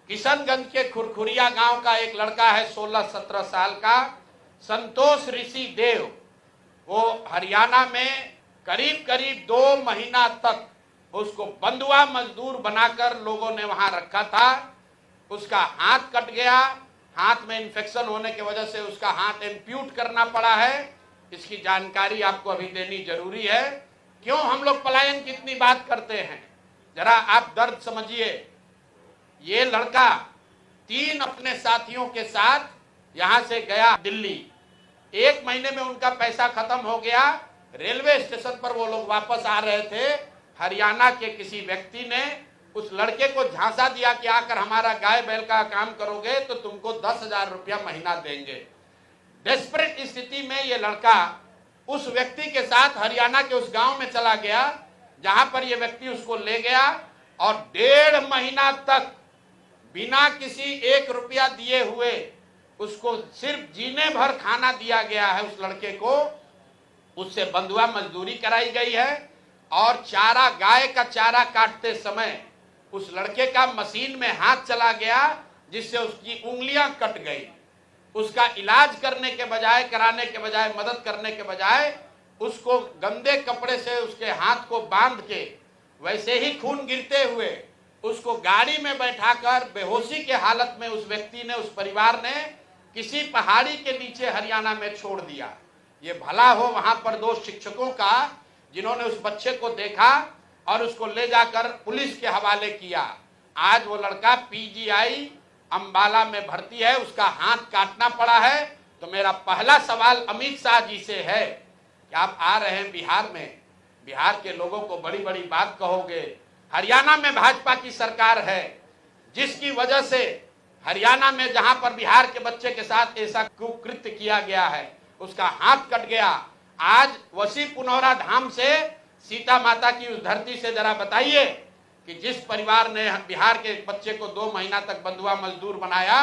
किशनगंज के खुरखुरिया गांव का एक लड़का है 16-17 साल का, संतोष ऋषि देव। वो हरियाणा में करीब करीब 2 महीना तक उसको बंधुआ मजदूर बनाकर लोगों ने वहां रखा था। उसका हाथ कट गया, हाथ में इन्फेक्शन होने की वजह से उसका हाथ एम्प्यूट करना पड़ा है। इसकी जानकारी आपको अभी देनी जरूरी है। क्यों हम लोग पलायन की इतनी बात करते हैं, जरा आप दर्द समझिए। ये लड़का 3 अपने साथियों के साथ यहां से गया दिल्ली। 1 महीने में उनका पैसा खत्म हो गया। रेलवे स्टेशन पर वो लोग वापस आ रहे थे। हरियाणा के किसी व्यक्ति ने उस लड़के को झांसा दिया कि आकर हमारा गाय बैल का काम करोगे तो तुमको 10,000 रुपया महीना देंगे। डेस्परेट स्थिति में ये लड़का उस व्यक्ति के साथ हरियाणा के उस गांव में चला गया जहां पर ये व्यक्ति उसको ले गया और 1.5 महीना तक बिना किसी 1 रुपया दिए हुए उसको सिर्फ जीने भर खाना दिया गया है। उस लड़के को उससे बंधुआ मजदूरी कराई गई है और चारा, गाय का चारा काटते समय उस लड़के का मशीन में हाथ चला गया जिससे उसकी उंगलियां कट गई। उसका इलाज करने के बजाय, कराने के बजाय, मदद करने के बजाय उसको गंदे कपड़े से उसके हाथ को बांध के वैसे ही खून गिरते हुए उसको गाड़ी में बैठाकर बेहोशी के हालत में उस व्यक्ति ने, उस परिवार ने किसी पहाड़ी के नीचे हरियाणा में छोड़ दिया। ये भला हो वहां पर 2 शिक्षकों का जिन्होंने उस बच्चे को देखा और उसको ले जाकर पुलिस के हवाले किया। आज वो लड़का पीजीआई अंबाला में भर्ती है, उसका हाथ काटना पड़ा है। तो मेरा पहला सवाल अमित शाह जी से है कि आप आ रहे हैं बिहार में, बिहार के लोगों को बड़ी बड़ी बात कहोगे। हरियाणा में भाजपा की सरकार है जिसकी वजह से हरियाणा में जहां पर बिहार के बच्चे के साथ ऐसा कुकृत्य किया गया है, उसका हाथ कट गया। आज वसी पुनौरा धाम से, सीता माता की उस धरती से जरा बताइए कि जिस परिवार ने बिहार के बच्चे को 2 महीना तक बंधुआ मजदूर बनाया,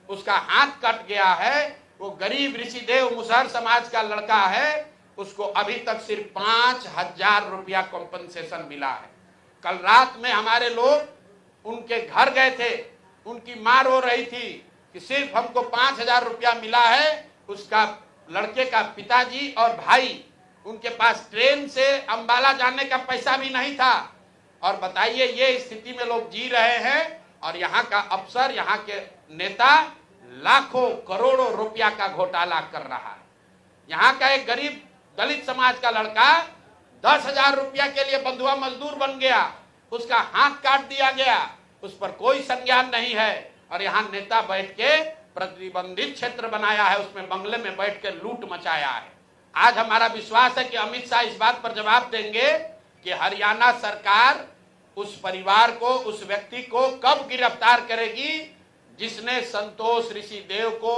उसका हाथ कट गया है। वो गरीब ऋषिदेव मुसहर समाज का लड़का है, उसको अभी तक सिर्फ 5,000 रुपया कॉम्पनसेशन मिला है। कल रात में हमारे लोग उनके घर गए थे, उनकी मां रो रही थी कि सिर्फ हमको 5,000 रुपया मिला है। उसका लड़के का पिताजी और भाई, उनके पास ट्रेन से अंबाला जाने का पैसा भी नहीं था। और बताइए, ये स्थिति में लोग जी रहे हैं और यहाँ का अफसर, यहाँ के नेता लाखों करोड़ों रुपया का घोटाला कर रहा है। यहाँ का एक गरीब दलित समाज का लड़का 10,000 रुपया के लिए बंधुआ मजदूर बन गया, उसका हाथ काट दिया गया, उस पर कोई संज्ञान नहीं है। और यहाँ नेता बैठ के प्रतिबंधित क्षेत्र बनाया है, उसमें बंगले में बैठ के लूट मचाया है। आज हमारा विश्वास है कि अमित शाह इस बात पर जवाब देंगे कि हरियाणा सरकार उस परिवार को, उस व्यक्ति को कब गिरफ्तार करेगी जिसने संतोष ऋषि देव को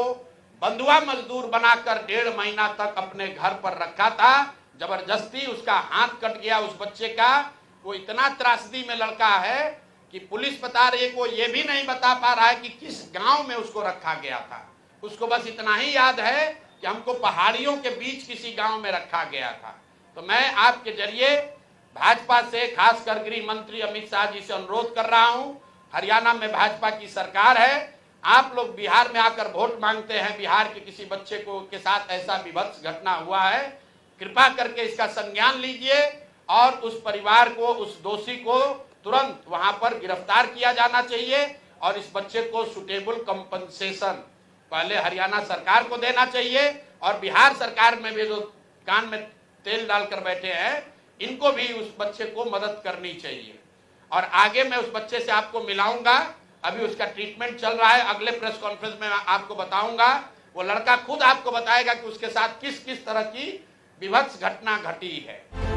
बंधुआ मजदूर बनाकर 1.5 महीना तक अपने घर पर रखा था। जबरदस्ती उसका हाथ कट गया उस बच्चे का। वो इतना त्रासदी में लड़का है कि पुलिस बता रही है, वो ये भी नहीं बता पा रहा है कि किस गांव में उसको रखा गया था। उसको बस इतना ही याद है कि हमको पहाड़ियों के बीच किसी गांव में रखा गया था। तो मैं आपके जरिए भाजपा से, खासकर गृह मंत्री अमित शाह जी से अनुरोध कर रहा हूं, हरियाणा में भाजपा की सरकार है, आप लोग बिहार में आकर वोट मांगते हैं, बिहार के किसी बच्चे को के साथ ऐसा विभत्स घटना हुआ है, कृपा करके इसका संज्ञान लीजिए और उस परिवार को, उस दोषी को तुरंत वहां पर गिरफ्तार किया जाना चाहिए और इस बच्चे को सुटेबल कंपनसेशन पहले हरियाणा सरकार को देना चाहिए और बिहार सरकार में भी जो कान में तेल डालकर बैठे हैं, इनको भी उस बच्चे को मदद करनी चाहिए। और आगे मैं उस बच्चे से आपको मिलाऊंगा, अभी उसका ट्रीटमेंट चल रहा है, अगले प्रेस कॉन्फ्रेंस में आपको बताऊंगा। वो लड़का खुद आपको बताएगा कि उसके साथ किस किस तरह की विभत्स घटना घटी है।